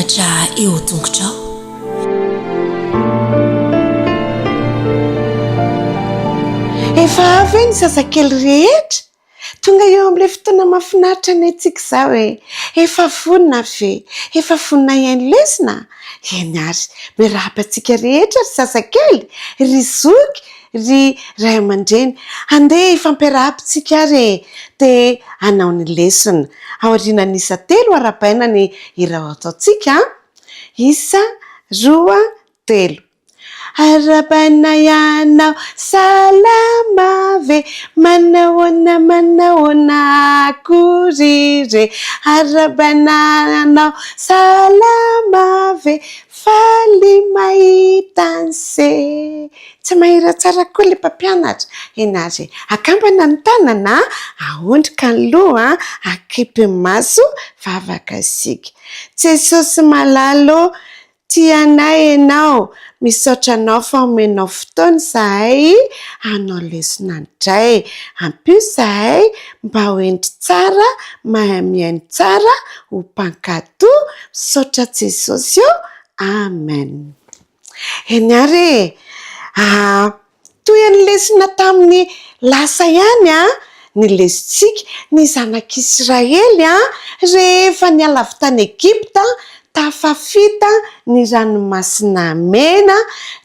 mianatra eo tongotrao. Efa avy ny zazakely rehetra tonga eo amin'ilay fotoana mahafinaritra ny antsika izao hoe efa vonona ve, efa vonona iaino lesona eny ary miarahaba antsika rehetra ry zazakely, ry zoky, ry ray aman-dreny andeha ifampiarahaba-tsika ary dia hanao ny lesona aorianan'isa 3 arabaina ny irao ataontsika isa 2 3 arabaina ianao salama ve manahoana akory arabaina ianao salama ve faly mahita anse. Tsy mahira tsara koa ilay mpampianatra eny ary akambana ny tanana ahondrika ny loha akipy ny maso vavaka sika. Jesosy malalo tianay ianao misaotra anao fa omenao fotoana izahay hanao lesona indray ampio izahay mba ho endry tsara mahay mihaino tsara ho mpankatoa misaotra Jesosy io amen. Eny ary toy ny lesona tamin'ny lasa ihany ny lesontsika ny zanak'Israely rehefa niala avy tany Egypta tafafita ny ranomasina mena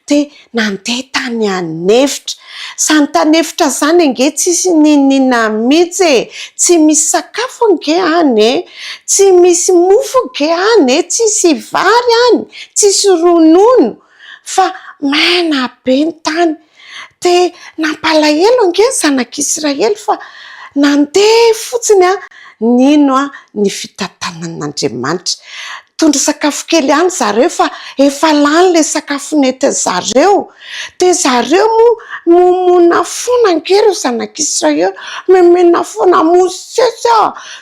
dia nandeha tany anefitra. Izany tany efitra izany ange tsisy ninina mihitsy tsy misy sakafo ange any tsy misy mofo ange any tsisy vary any tsisy ronono fa maina be ny tany. Dia nampalahelo ange ny zanak'Israely fa nandeha fotsiny nino ny fitantanan'Andriamanitra. Tondra sakafo kely ihany zareo fa efa lany ilay sakafo nentin zareo dia zareo momona foana ange ireo zanak'Israely memena foana Mosesy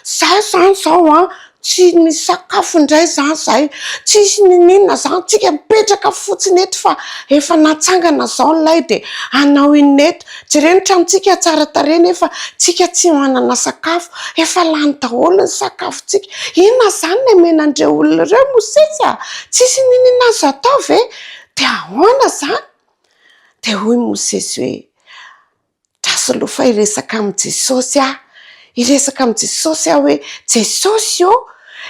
zahay zany zao tsy misy sakafo indray zany zahay tsisy ninina zany tsika mipetraka fotsiny eto fa efa natsangana zao lay dia hanao inona eto jereny tranontsika tsara tarehy nefa tsika tsy manana sakafo efa lany daholo ny sakafo tsika inona zany ny menandreo olona ireo Mosesy tsisy ninina azo atao ve dia ahoana zany dia hoy Mosesy hoe trasy lofa iresaka amin'ny Jesosy iresaka amin'ny Jesosy hoe Jesosy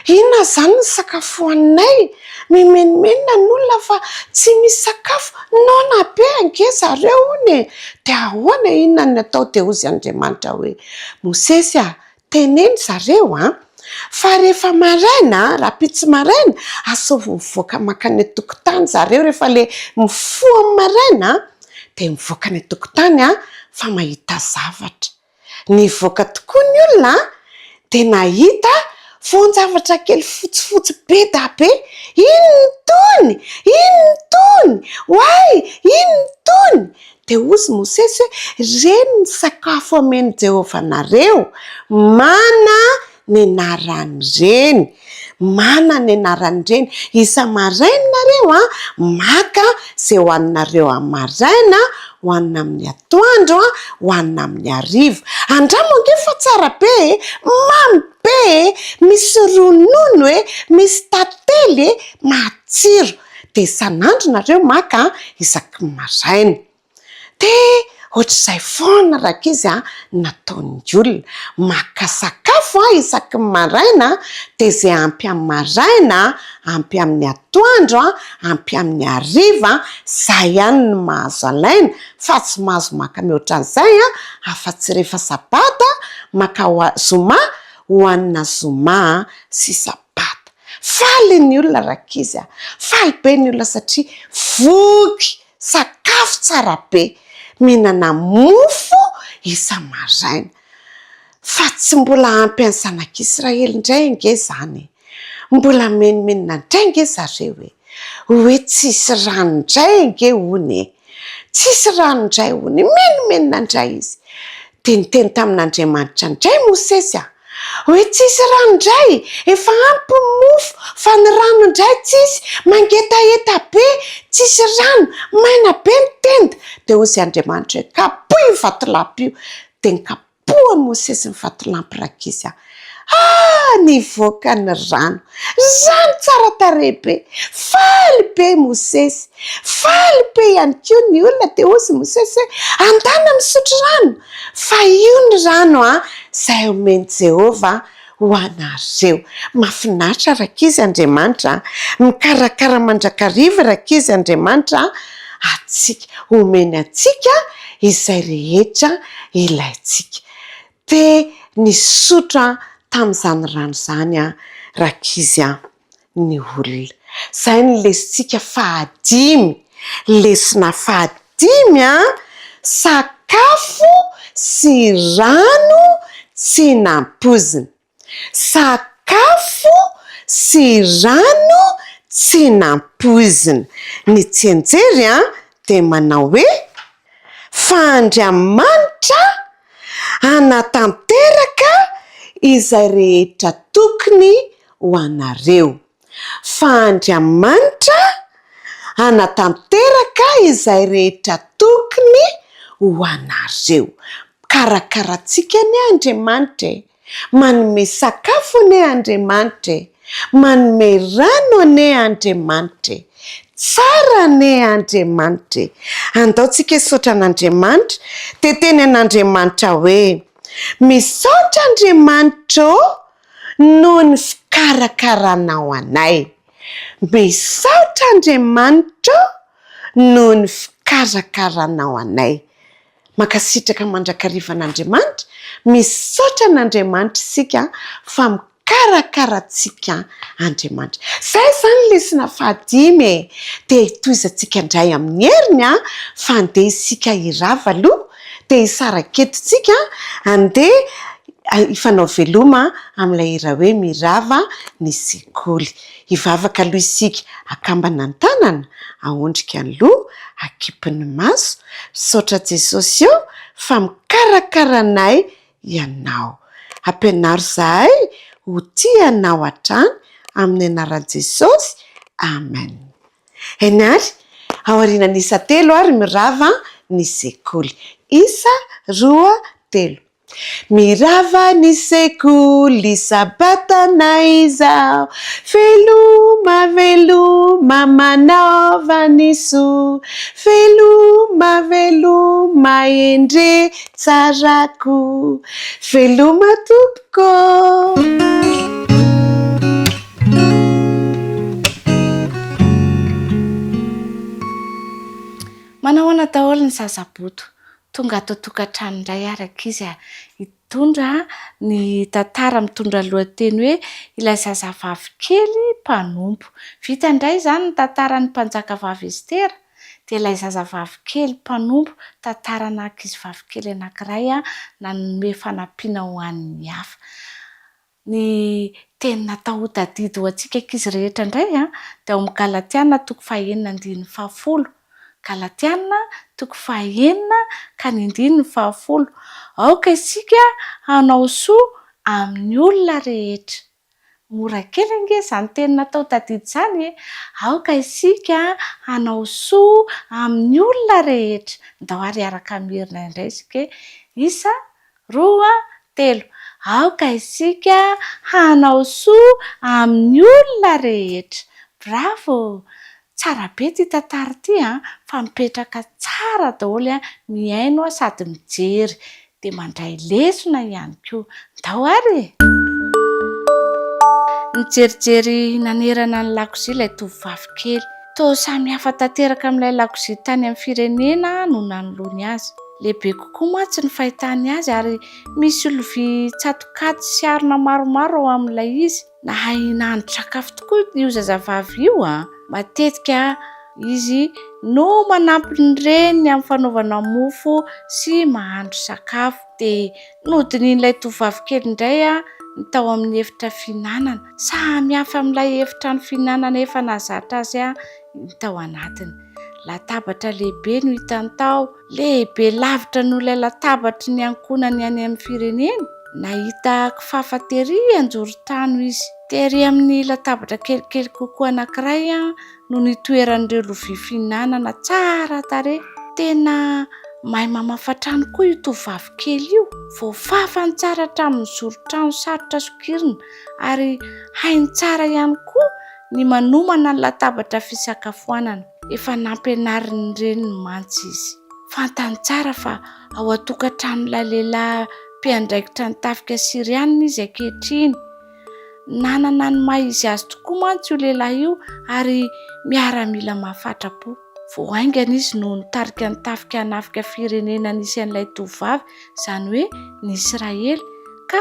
inona zany ny sakafo hoaninay memenimenina ny olona fa tsy misy sakafo nona be ange zareo hony dia ahoana inona ny atao dia hozy Andriamanitra hoe Mosesy teneny zareo fa rehefa maraina rapitsy maraina asovy mivoaka makany tokotany zareo rehefa le mifoha maraina dia mivoaka ny tokotany fa mahita zavatra nivoaka tokoa ny olona dia nahita voan-javatra kely fotsifotsy be da be inona tony hoay inona tony dia hozy Mosesy hoe reny ny sakafo ameny Jehovah nareo mana ny anarany reny mana ny anarany reny isa maraina nareo maka izay hoaninareo amin'ny maraina hoanina amin'ny atoandro hoanina amin'ny hariva andramo ange fa tsara be mamy be misy ronono misy tantely matsiro dia isan'andro nareo maka isaky maraina dia ohatr'izay foana rakizy nataony olona maka sakafo isaky maraina dia izay ampy amin'ny maraina ampy amin'ny atoandro ampy amin'ny hariva izay ihany no mahazo alaina fa tsy mahazo maka mihoatran'izay afa-tsy rehefa sabata maka zoma hoanina zoma sy sabata. Faly ny olona rakizy faly be ny olona satria voky sakafo tsara be mihinana mofo isa maraina fa tsy mbola ampy ny zanak'Israely indray ange zany mbola menimenina indray ange zareo hoe tsisy rano indray ange hony tsisy rano indray hony menimenina indray izy dia niteny tamin'Andriamanitra indray Mosesy hoe tsisy rano indray efa ampy mofo fa ny rano indray tsisy mangetaeta be tsisy rano maina be ny tenda dia hozy Andriamanitra hoe kapohy ny vatolampy io dia nikapohany Mosesy ny vatolampy rakizy Nivoaka ny rano tsara tarehibe, faly be Mosesy, faly be ihany koa ny olona de ozy Mosesy andana misotro rano fa io ny rano zay omeny Jehova ho anareo. Mahafinaritra rakizy Andriamanitra mikarakara mandrakariva rakizy Andriamanitra atsika, omeny atsika izay rehetra ilaitsika. De nisotro tamin'izany rano zany rakizy ny olona. Zay ny lesitsika fahadimy, lesona fahadimy sakafo sy rano tsy nampozina. Sakafo sy rano tsy nampozina. Ny tsianjery de manao hoe fa Andriamanitra anatanteraka izay rehetra tokony ho anareo. Fa Andriamanitra anatanteraka izay rehetra tokony ho anareo. Karakaratsika ny Andriamanitra, manome sakafo ny Andriamanitra, manome rano ny Andriamanitra, tsara ny Andriamanitra. Andaotsika hisaotra an'Andriamanitra, de teny an'Andriamanitra hoe misaotra Andriamanitra noho ny fikarakaranao anay. Misaotra Andriamanitra noho ny fikarakaranao anay. Makasitraka mandrakariva an'Andriamanitra, misaotra an'Andriamanitra isika fa mikarakaratsika Andriamanitra. Zay zany lesona fahadimy. De hitoizantsika indray amin'ny heriny fa andeha isika hirava aloha, de hisaraketotsika andeha hifanao veloma amin'ilay hira hoe mirava ny sekoly. Hivavaka aloha isika, akambana ny tanana, ahondrika ny loha, akipy ny maso, misaotra Jesosy eo fa mikarakara anay ianao. Ampianaro zahay ho tia anao hatrany amin'ny anaran'i Jesosy. Amen. Eny ary, ao aorianan'isa 3 ary mirava ny sekoly. 1, 2, 3. Mirava ny sekoly sabatana izao, veloma veloma manaova ny soa, veloma veloma endre tsarako, veloma tompoko. Manahoana daholo ny zazaboto tonga ato tokantrano indray arakizy hitondra ny tantara mitondra lohateny hoe ilay zazavavy kely mpanompo. Vita indray zany ny tantaran'ny mpanjakavavy Estera, dia ilay zazavavy kely mpanompo tantarana ankizivavy kely anankiray nanome fanampiana ho an'ny hafa. Ny teny natao tadidy ho antsika ankizy rehetra indray dia ao amin'ny Galatiana 5:9-10. Galatiana 5:9-10. Aoka isika hanao soa amin'ny olona rehetra. Mora kely ange izany teny natao tadidy izany. Aoka isika hanao soa amin'ny olona rehetra. Ndao ary araka mierina indray isika. 1, 2, 3. Aoka isika hanao soa amin'ny olona rehetra. Bravo! Tsara be ty tantara ty fa mipetraka tsara daholo miaino sady mijery dia mandray lesona ihany koa. Ndao ary! Nijerijery nanerana ny lakozia ilay tovovavy kely. Toa samy hafa tanteraka amin'ilay lakozia tany amin'ny firenena no nanoloany azy. Lehibe kokoa mantsy ny fahitany azy ary misy lovia tsatokaty sy harona maromaro ao amin'ilay izy. Nahay nahandro sakafo tokoa io zazavavy io Matetika izy no manampy ny reniny amin'ny fanaovana mofo sy mahandro sakafo. Dia nodin'ilay tovovavy kely indray tao amin'ny efitra fihinanana. Samy hafa amin'ilay efitra ny fihinanana efa nazatra azy tao anatiny. Latabatra lehibe no hitany tao. Lehibe lavitra noho ilay latabatry ny ankonany any amin'ny firenena. Nahita kifafa tery anjoron-tany izy. Tery amin'ny latabatra kelikely kokoa anankiray no nitoeran'ireo lovia fihinanana tsara tarehy. Tena mahay mamafa trano koa io tovovavy kely io. Voafafany tsara hatramin'ny zoro-trano sarotra sokirina ary hainy tsara ihany koa ny manomana ny latabatra fisakafoanana. Efa nampianarin'ny reniny mantsy izy. Fantany tsara fa ao an-tokantranon'ilay lehilahy mpiandraikitra ny tafika sirianina izy ankehitriny. Nanana ny maha izy azy tokoa mantsy io lehilahy io ary miaramila mahafatra-po. Vao aingana izy no nitarika ny tafika hanafika firenena nisy an'ilay tovovavy, izany hoe ny Israely, ka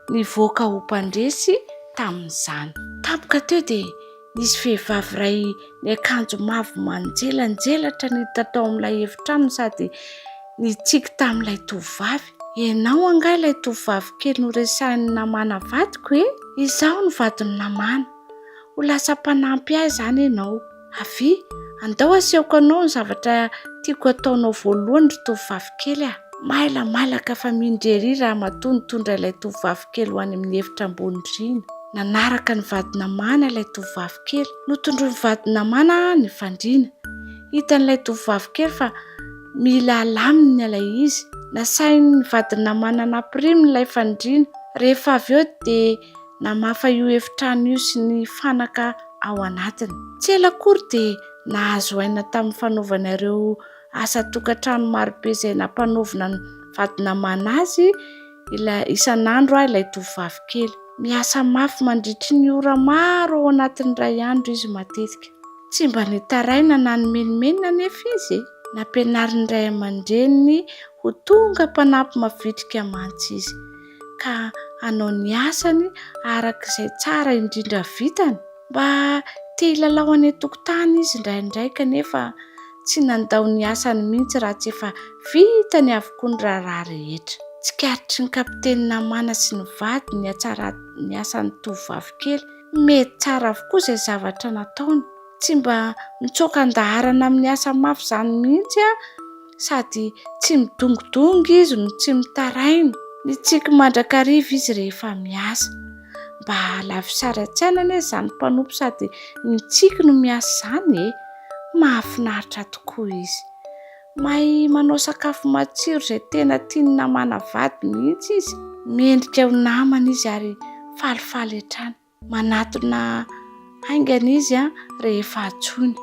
nivoaka ho mpandresy tamin'izany. Tampoka teo dia nisy vehivavy iray ny akanjo mavo manjelanjelatra niditra tao amin'ilay efitrano sady nitsiky tamin'ilay tovovavy. Ianao angaha ilay tovovavy kely noresahiny namana vadiko e? Izaho ny vadiny namana. Ho lasa mpanampy ahy izany ianao. Avy, andao asehoko anao ny zavatra tiako ataonao voalohany ry tovovavy kely a. Mailamalaka fa mindrery raha matoa nitondra ilay tovovavy kely ho any amin'ny efitra ambony rindrina. Nanaraka ny vadina mana ilay tovovavy kely. Notondroiny vadina mana ny fandriana. Hitan'ilay tovovavy kely fa mila alaminy ilay izy. Nasainy ny vadina mana nampirimy ilay fandriana. Rehefa avy eo dia namafa io efitrano io sy ny fanaka ao anatiny. Tsy ela akory dia nahazo aina tamin'ny fanaovana ireo asa tokantrano marobe izay nampanaovina ny vadina mana azy isan'andro ilay tovovavy kely. Miasa mafy mandritry ny ora maro ao anatin'ny iray andro izy matetika. Tsy mba nitaraina na ny menimenina nefa izy. Nampianarin'ny ray aman-dreniny ho tonga mpanampy mavitrika mantsy izy. Ka hanao ny asany arak'izay tsara indrindra vitany. Mba te hilalao any an-tokotany izy indraindray kanefa tsy nandao ny asany mihitsy raha tsy efa vitany avokoa ny raharaha rehetra. Tsikaritry ny kapiteny namana sy ny vady ny atsara ny asan'ny tovovavy kely. Mety tsara avokoa izay zavatra nataony. Tsy mba mitsoaka andaharana amin'ny asa mafy izany mihitsy a, sady tsy midongodongo izy no tsy mitaraina. Nitsiky mandrakariva izy rehefa miasa. Mba lavisary an-tsainana izany mpanompo sady mitsiky no miasa izany e. Mahafinaritra tokoa izy. Mahay manao sakafo matsiro izay tena tiany namana vady mihitsy izy. Mendrika ho namana izy ary falifaly hatrany. Manatona haingana izy rehefa atsoiny.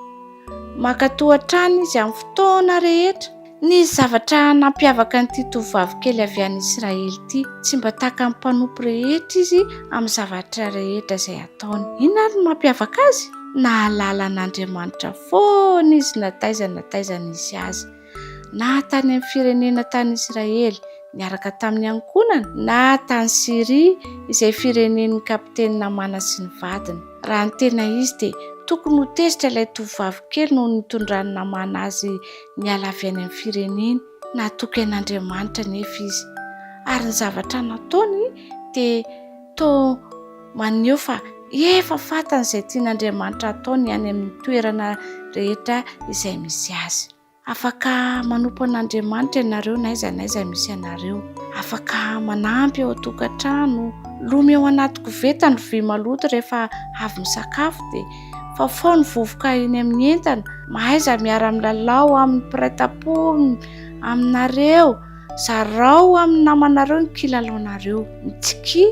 Makatoa hatrany izy amin'ny fotoana rehetra. Ny zavatra nampiavaka an'ity tovovavy kely avy any Israely ity, tsy mba tahaka ny mpanompo rehetra izy amin'ny zavatra rehetra izay ataony. Inona ary no mampiavaka azy? Nahalala an'Andriamanitra foana izy nataiza izy azy. Na tany amin'ny firenena tany Israely niaraka tamin'ny ankonana, na tany Siria izay firenen'ny kapiteny namana sy ny vadiny. Raha ny tena izy dia tokony ho tezitra ilay tovovavy kely no nitondrany namana azy niala avy any amin'ny firenena. Natoky an'Andriamanitra nefa izy. Ary ny zavatra nataony dia toa maneho fa efa fantany izay tian'Andriamanitra ataony any amin'ny toerana rehetra izay misy azy. Afaka manompo an'Andriamanitra ianareo n'aiza misy anareo. Afaka manampy ao an-tokantrano. Lomy ao anaty koveta ny vy maloto rehefa avy misakafo dia fafao ny vovoka eny amin'ny entana. Mahaiza miara-milalao amin'ny mpiray tam-po aminareo. Zarao amin'ny namanareo ny kilalaonareo. Mitsiky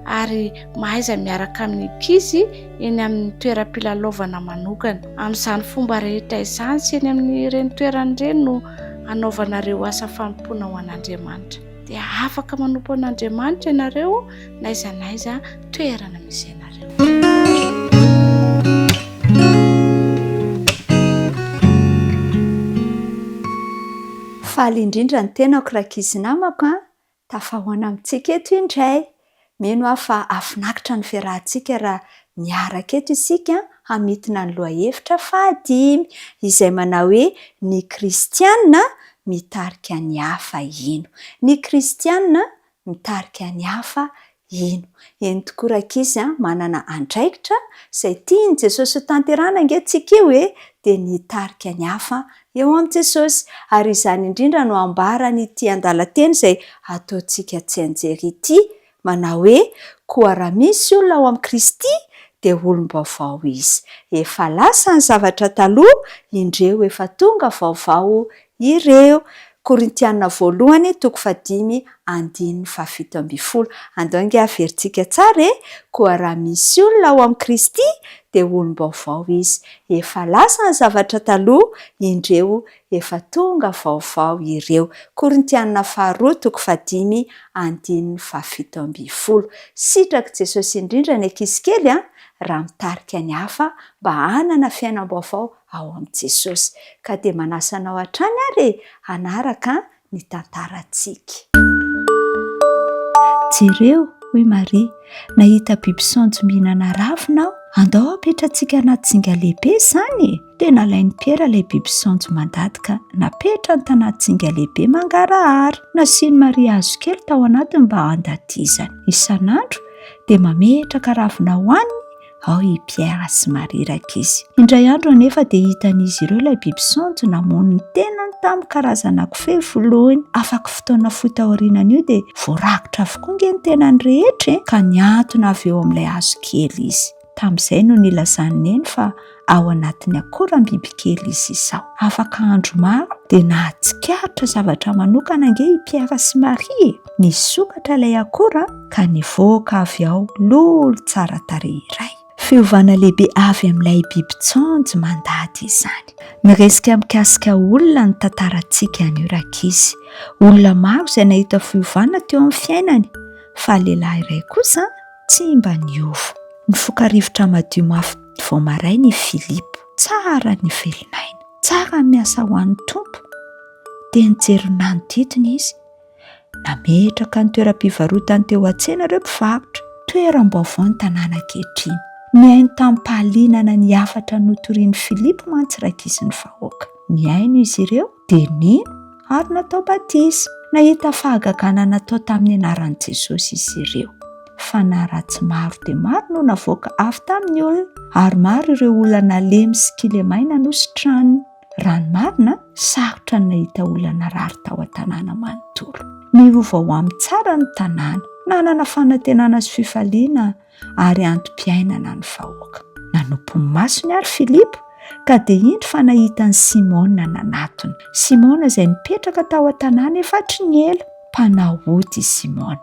ary mahaiza miaraka amin'ny ankizy eny amin'ny toeram-pilalaovana manokana. Amin'izany fomba rehetra izany sy eny amin'ny ireny toerana ireny no anaovanareo asa fanompoana ho an'Andriamanitra. Dia afaka manompo an'Andriamanitra ianareo n'aiza toerana misy ianareo. Faly indrindra ny tenako rakizy namako tafahoana amintsika eto indray. Mino aho fa afinakitra ny fiarahantsika raha miaraka eto isika hamitina ny loha hevitra fahadimy izay manao hoe ny kristianina mitarika ny hafa ino. Ny kristianina mitarika ny hafa ino. Eny tokoa rakizy manana andraikitra izay tiany Jesosy ho tanterana angentsika io dia nitarika ny hafa eo amin'ny Jesosy. Ary izany indrindra no ambarany ity andalan-teny izay ataontsika tsy anjery ity. Manao hoe koa raha misy olona ao amin'ny Kristy dia olom-baovao izy. Efa lasa ny zavatra taloha, indreo efa tonga vaovao ireo. Korintianina voalohany toko 5:17. Andao nge averintsika tsara e, koa raha misy olona ao amin'ny Kristy dia olom-baovao izy. Efa lasa ny zavatra taloha, indreo efa tonga vaovao ireo. Korintianina faharoa toko 5:17. Sitraka Jesosy indrindra ny ankizy kely raha mitarika ny hafa mba hanana fiainam-baovao ao amin'i Jesosy. Ka dia manasa anao hatrany ary hanaraka ny tantarantsika. Jereo, hoy Maria, nahita biby saonjo mihinana ravina, andao apetratsika anaty zinga lehibe izany. Dia nalain'i Piera ilay biby saonjo mandady ka napetrany tanaty zinga lehibe mangarahara. Nasiany Maria hazo kely tao anatiny mba handatizany. Isan'andro dia mametraka ravina hoaniny ao i Piera sy Maria rakizy. Indray andro anefa dia hitan'izy ireo ilay biby saonjo namoniny tenany tamin'ny karazana kofehy voalohany. Afaka fotoana fohy taorianan'io dia voarakitra avokoa nge ny tenany rehetra ka niantona avy eo amin'ilay hazo kely izy. Tamin'izay no nilazany neny fa ao anatin'ny akoram-biby kely izy izao. Afaka andro maro dia nahatsikaritra zavatra manokana nge i Piera sy Maria. Nisokatra ilay akora ka nivoaka avy ao lolo tsara tarehy iray. Fiovana lehibe avy amin'ilay biby saonjo mandady izany. Miresika mikasika olona ny tantarantsika anio rakizy. Olona maro izay nahita fiovana teo amin'ny fiainany, fa lehilahy iray kosa tsy mba niova. Nifoka rivotra madio mafy vao maraina i Filipo. Tsara ny velonaina, tsara miasa ho an'ny tompo. Dia nijery manodidina izy. Nametraka ny toeram-pivarotany teo an-tsena ireo mpivarotra. Toeram-baovao ny tanàna ankehitriny. Miaino tamin'ny mpahalinana ny hafatra notorian'i Filipo mantsy rakizy ny vahoaka. Miaino izy ireo dia nino ary natao batisa. Nahita fahagagana natao tamin'ny anaran'i Jesosy izy ireo. Fanaratsy maro dia maro no navoaka avy tamin'ny olona, ary maro ireo olona nalemy sy kilemaina nositraniny. Raha ny marina, sarotra ny nahita olona rary tao an-tanàna manontolo. Miova ho amin'ny tsara ny tanàna, nanana fanantenana sy fifaliana ary antom-piainana ny vahoaka. Nanompo ny masony ary Filipo ka dia indro fa nahitany Simona nanatony. Simona izay nipetraka tao an-tanàna efatry ny ela. Mpanahody i Simona.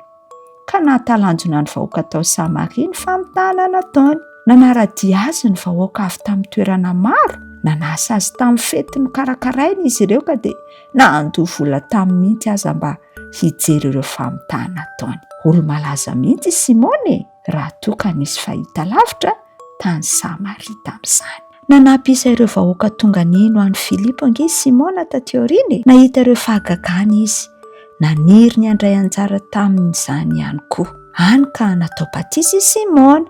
Ka nahatalanjona ny vahoaka tao Samaria ny famitahana nataony. Nanaradia azy ny vahoaka avy tamin'ny toerana maro. Nanasa azy tamin'ny fety nokarakaraina izy ireo ka dia nandoha vola tamin'ny mihitsy aza mba hijery ireo famitahana nataony. Olo-malaza mihitsy Simona raha toa ka nisy fahita lavitra tany Samaria tamin'izany. Nanampy isa ireo vahoaka tonga nino an'i Filipo ange Simona taty aoriana. Nahita ireo fahagagana izy. Naniry ny andray anjara tamin'izany ihany koa. Hany ka natao batisa i Simona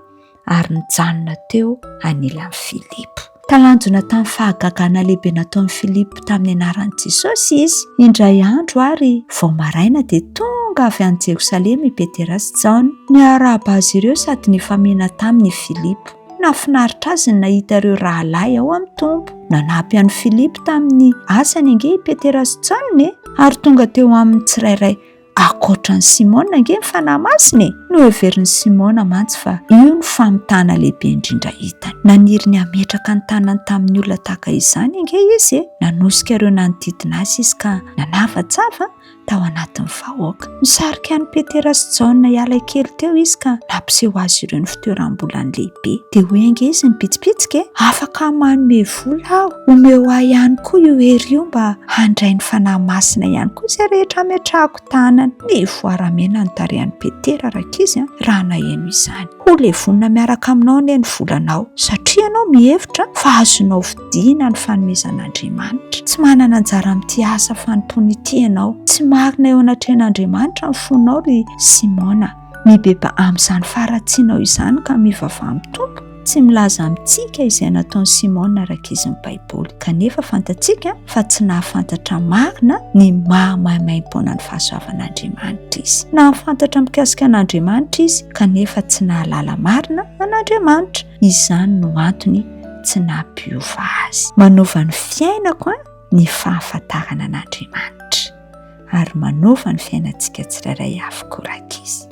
ary nijanona teo anilan'i Filipo. Talanjona tamin'ny fahagagana lehibe nataon'i Filipo tamin'ny anaran'i Jesosy izy. Indray andro ary vao maraina dia tonga avy any Jerosalema i Petera sy Jona. Niarahaba azy ireo sady nifamina tamin'ny Filipo. Nafinaritra azy ny nahita ireo rahalahy ao amin'ny tompo. Nanampy an'i Filipo tamin'ny asany ange i Petera sy Jona ary tonga teo amin'ny tsirairay akoatran'i Simona ange ny fanahy masiny. Noheverin'i Simona mantsy fa io ny famitana lehibe indrindra hitany. Naniry ny ametraka ny tanany tamin'ny olona tahaka izany ange izy. Nanosika ireo nanodidina azy izy ka nanava-tsava tao anatin'ny vahoaka. Nisarika an'i Petera sy Jona hiala kely teo izy ka nampiseho azy ireo ny fitoeram-bolany lehibe. Dia hoy ange izy nipitsipitsika afaka manome vola aho. Omeo ahy ihany koa io hery io mba handray ny fanahy masina ihany koa izay rehetra ametrahako tanana. Ny voaramena ny tarehan'i Petera rakizy raha naheno izany. Ho levonina miaraka aminao anie ny volanao satria ianao mihevitra fa azonao vidiana ny fanomezan'Andriamanitra. Tsy manana anjara amin'ity asa fanompony ity ianao. Tsy marina eo anatrehan'Andriamanitra ny fonao ry Simona. Mibeba amin'izany faratsianao izany ka mivavaha amin'ny tompo. Tsy milaza amintsika izay nataon'i Simona rakizy ny Baiboly. Kanefa fantatsika fa tsy nahafantatra marina ny maha-maimaim-poana ny fahasoavan'Andriamanitra izy. Nahafantatra mikasika an'Andriamanitra izy kanefa tsy nahalala marina an'Andriamanitra. Izany no antony tsy nampiova azy. Manova ny fiainako ny fahafantarana an'Andriamanitra ary manova ny fiainantsika tsirairay avokoa rakizy.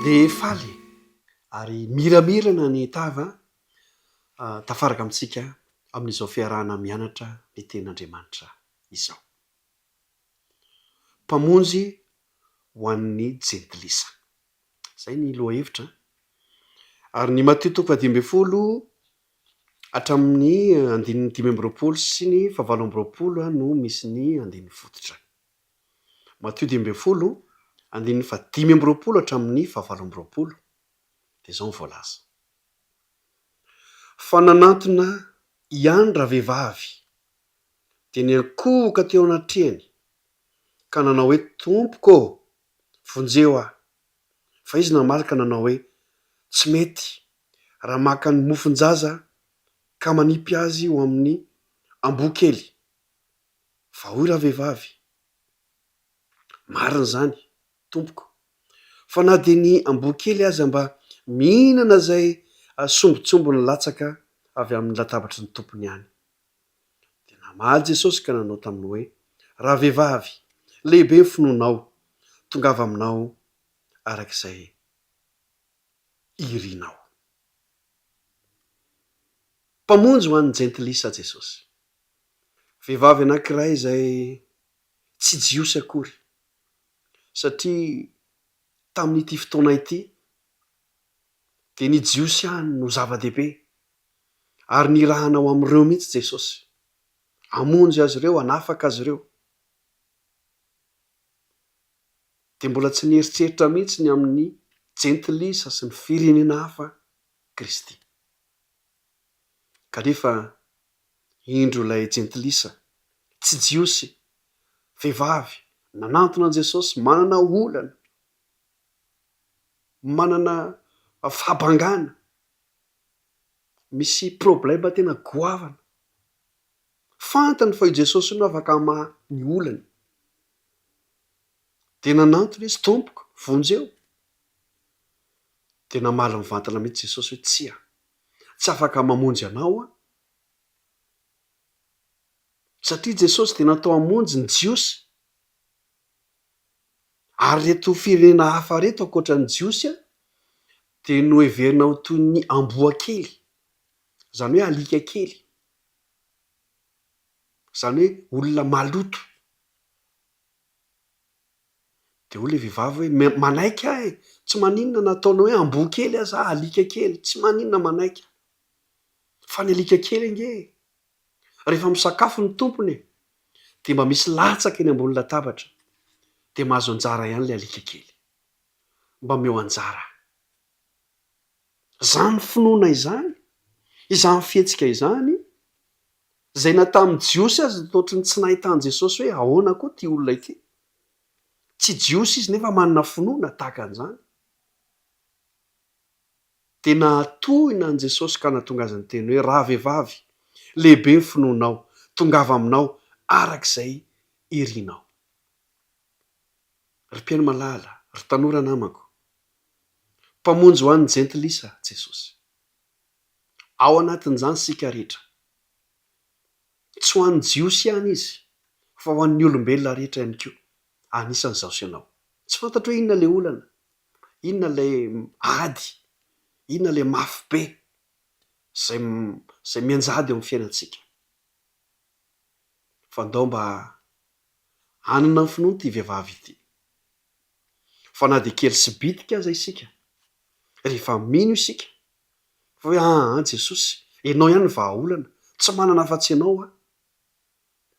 Dia faly ary miramirana ny tava tafaraka amintsika amin'izao fiarahana mianatra ny ten'Andriamanitra izao. Mpamonjy ho an'ny jentilisa. Zay ny lohahevitra. Ary ny Matteo 10:20 hatramin'ny 5:20 sy ny 7:20 no misy ny andininy fototra. Matteo 10:20, 5:20 hatramin'ny 7:20 dia zao ny voalaza. Fa nanantona ihany ravehivavy dia niankohoka teo anatrehany ka nanao hoe tompoko vonjeo aho. Fa izy namarika nanao hoe tsy mety raha maka ny mofon-jaza ka manipy azy ho amin'ny amboa kely. Fa hoy ravehivavy, marina zany tompoko, fa na dia ny amboa kely aza mba mihinana zay sombitsombony latsaka avy amin'ny latabatry ny tompony ihany. Dia namaly Jesosy ka nanao taminy hoe, ravehivavy, lehibe ny finoanao, tongava aminao arak'izay irinao. Mpamonjy ho an'ny jentilisa Jesosy. Vehivavy anankiray izay tsy jiosy akory, satria tamin'ity fotoana ity dia ny jiosy ihany no zava-dehibe, ary nirahanao amin'ireo mihitsy Jesosy, hamonjy azy ireo, hanafaka azy ireo. Dia mbola tsy nieritreritra mihitsy ny amin'ny jentilisa sy ny firenena hafa Kristy. Kanefa indro ilay jentilisa tsy jiosy, vehivavy nanantona an'i Jesosy, manana olana, manana fahabangana, misy problema tena goavana, fantany fa i Jesosy no afaka hamaha ny olany. Dia nanantona izy, tompoko vonjeo. Dia namaly mivantana mihitsy Jesosy hoe tsia, tsy afaka mamonjy anao aho, satria Jesosy dia natao hamonjy ny jiosy. Ary reto firenena hafa reto ankoatra ny jiosy dia no heverina ho toy ny amboa kely, zany hoe alika kely, zany hoe olona maloto. Dia hoy ilay vehivavy hoe manaiky aho, tsy maninona nataonao hoe amboa kely aza, alika kely, tsy maninona manaiky. Fa ny alika kely nge rehefa misakafo ny tompony dia mba misy latsaka eny ambony latabatra, dia mahazo anjara ihany ilay alika kely, mba meo anjara. Izany finoana izany, izany fihetsika izany, izay natamin'ny jiosy azy ohatrany tsy nahitany Jesosy hoe ahoana koa ty olona ity. Tsy jiosy izy nefa manana finoana tahaka an'izany. Dia nahatohina an'i Jesosy ka nahatonga azy niteny hoe, ravehivavy, lehibe ny finoanao, tongava aminao arak'izay irinao. Ry mpiaino malala, ry tanora namako, mpamonjy ho an'ny jentilisa Jesosy. Ao anatin'izany sika rehetra. Tsy ho an'ny jiosy ihany izy, fa ho an'ny olombelona rehetra ihany koa. Anisan'izao sy ianao. Tsy fantatro hoe inona ilay olana, inona ilay ady, inona ilay mafy be izay mianjady eo amin'ny fiainantsika. Fa ndao mba hanana ny finoana ity vehivavy ity. Fa na dia kely sy bitika aza isika, rehefa mino isika fa hoe Jesosy, ianao ihany ny vahaolana, tsy manana afa-tsy ianao aho.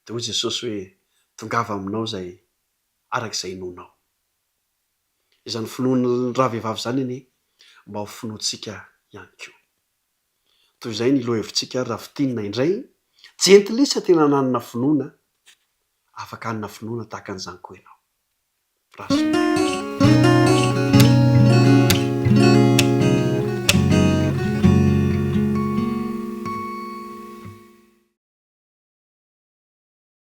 Dia hoy Jesosy hoe tongava aminao izay arak'izay inonao. Izany finoan'ny ravehivavy izany anie mba ho finoantsika ihany koa. Toy izay ny lohahevitsika rafitinina indray, jentilisa tena nanana finoana, afaka hanana finoana tahaka an'izany koa ianao. Raso.